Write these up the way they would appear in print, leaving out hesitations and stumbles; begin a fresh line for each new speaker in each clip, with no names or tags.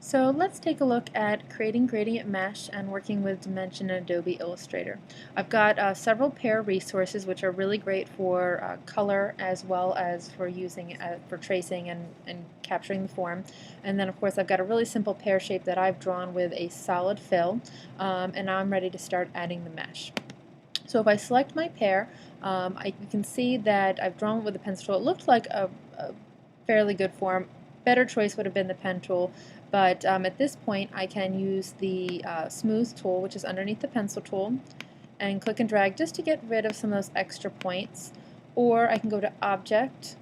So let's take a look at creating gradient mesh and working with Dimension in Adobe Illustrator. I've got several pair resources which are really great for color as well as for using for tracing and capturing the form. And then of course I've got a really simple pear shape that I've drawn with a solid fill, and now I'm ready to start adding the mesh. So if I select my pear, you can see that I've drawn it with a pencil tool. It looked like a fairly good form. Better choice would have been the pen tool, but at this point I can use the smooth tool, which is underneath the pencil tool, and click and drag just to get rid of some of those extra points. Or I can go to Object,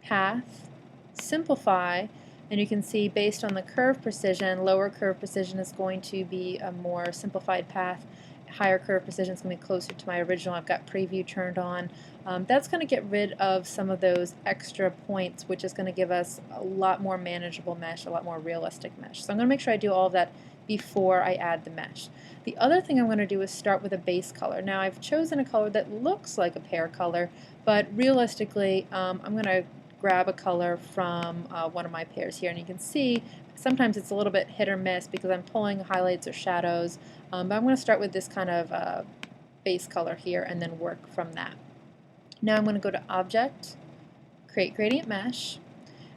Path, Simplify, and you can see based on the curve precision, lower curve precision is going to be a more simplified path. Higher curve precision is going to be closer to my original. I've got preview turned on. That's going to get rid of some of those extra points, which is going to give us a lot more manageable mesh, a lot more realistic mesh. So I'm going to make sure I do all of that before I add the mesh. The other thing I'm going to do is start with a base color. Now I've chosen a color that looks like a pear color, but realistically I'm going to grab a color from one of my pairs here, and you can see sometimes it's a little bit hit or miss because I'm pulling highlights or shadows, but I'm going to start with this kind of base color here and then work from that. Now I'm going to go to Object, Create Gradient Mesh,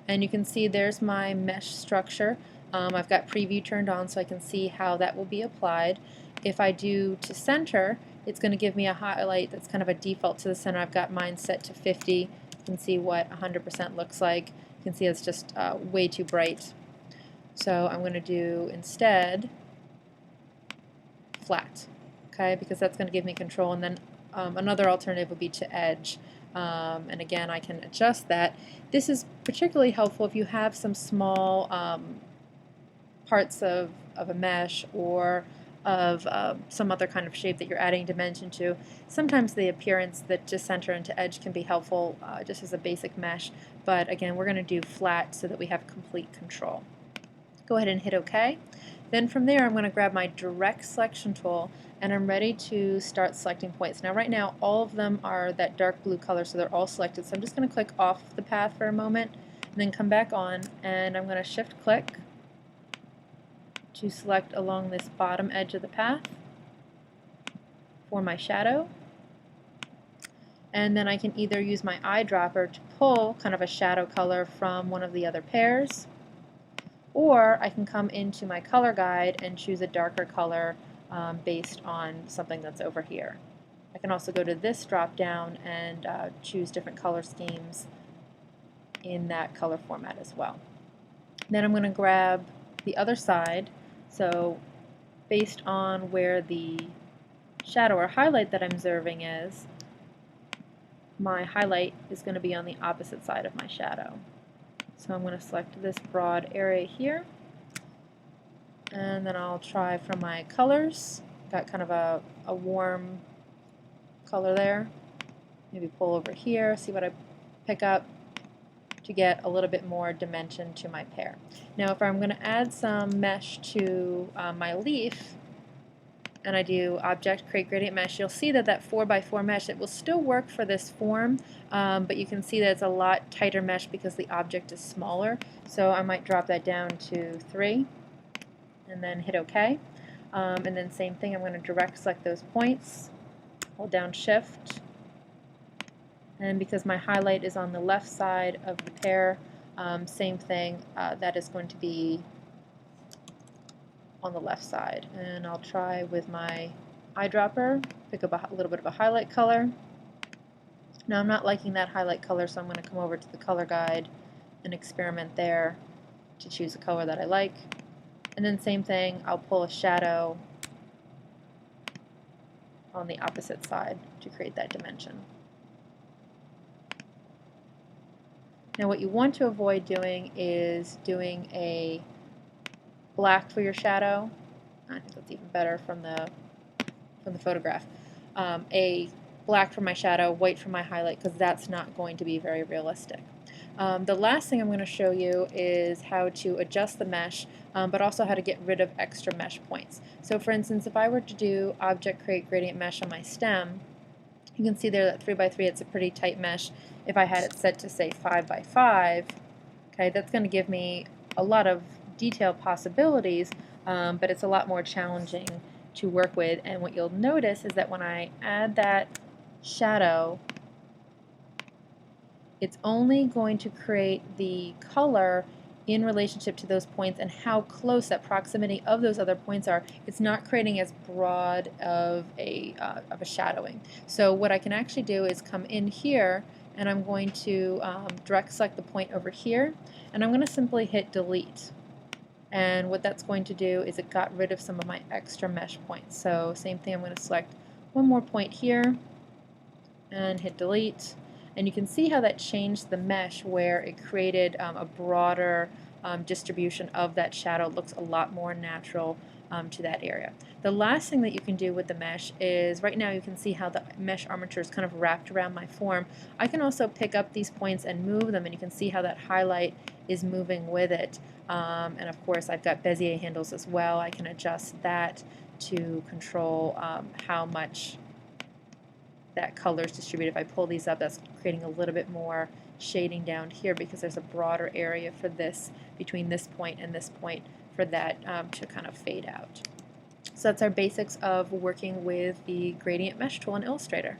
and you can see there's my mesh structure. I've got preview turned on so I can see how that will be applied. If I do to center, it's going to give me a highlight that's kind of a default to the center. I've got mine set to 50. You can see what 100% looks like. You can see it's just way too bright. So I'm going to do instead flat, okay, because that's going to give me control. And then another alternative would be to edge. And again, I can adjust that. This is particularly helpful if you have some small parts of a mesh or of some other kind of shape that you're adding dimension to. Sometimes the appearance that just center into edge can be helpful just as a basic mesh, but again we're going to do flat so that we have complete control. Go ahead and hit OK. Then from there I'm going to grab my direct selection tool and I'm ready to start selecting points. Now right now all of them are that dark blue color, so they're all selected, so I'm just going to click off the path for a moment and then come back on, and I'm going to shift click to select along this bottom edge of the path for my shadow. And then I can either use my eyedropper to pull kind of a shadow color from one of the other pairs, or I can come into my color guide and choose a darker color based on something that's over here. I can also go to this drop down and choose different color schemes in that color format as well. Then I'm going to grab the other side. So based on where the shadow or highlight that I'm observing is, my highlight is going to be on the opposite side of my shadow. So I'm going to select this broad area here, and then I'll try from my colors. Got kind of a warm color there. Maybe pull over here, see what I pick up to get a little bit more dimension to my pear. Now if I'm going to add some mesh to my leaf, and I do Object, Create Gradient Mesh, you'll see that that 4x4 mesh, it will still work for this form, but you can see that it's a lot tighter mesh because the object is smaller. So I might drop that down to 3 and then hit OK. And then same thing, I'm going to direct select those points, hold down Shift, and because my highlight is on the left side of the pear, same thing, that is going to be on the left side. And I'll try with my eyedropper, pick up a little bit of a highlight color. Now I'm not liking that highlight color, so I'm going to come over to the color guide and experiment there to choose a color that I like. And then same thing, I'll pull a shadow on the opposite side to create that dimension. Now what you want to avoid doing is doing a black for your shadow. I think that's even better from the photograph. A black for my shadow, white for my highlight, because that's not going to be very realistic. The last thing I'm going to show you is how to adjust the mesh, but also how to get rid of extra mesh points. So for instance, if I were to do Object, Create Gradient Mesh on my stem, you can see there that 3x3, it's a pretty tight mesh. If I had it set to say 5x5, okay, that's going to give me a lot of detail possibilities, but it's a lot more challenging to work with. And what you'll notice is that when I add that shadow, it's only going to create the color in relationship to those points and how close that proximity of those other points are. It's not creating as broad of a shadowing. So what I can actually do is come in here, and I'm going to direct select the point over here, and I'm going to simply hit delete. And what that's going to do is it got rid of some of my extra mesh points. So same thing, I'm going to select one more point here and hit delete. And you can see how that changed the mesh, where it created a broader distribution of that shadow. It looks a lot more natural to that area. The last thing that you can do with the mesh is, right now you can see how the mesh armature is kind of wrapped around my form. I can also pick up these points and move them, and you can see how that highlight is moving with it. And of course I've got Bezier handles as well. I can adjust that to control how much that color is distributed. If I pull these up, that's creating a little bit more shading down here because there's a broader area for this, between this point and this point, for that to kind of fade out. So that's our basics of working with the gradient mesh tool in Illustrator.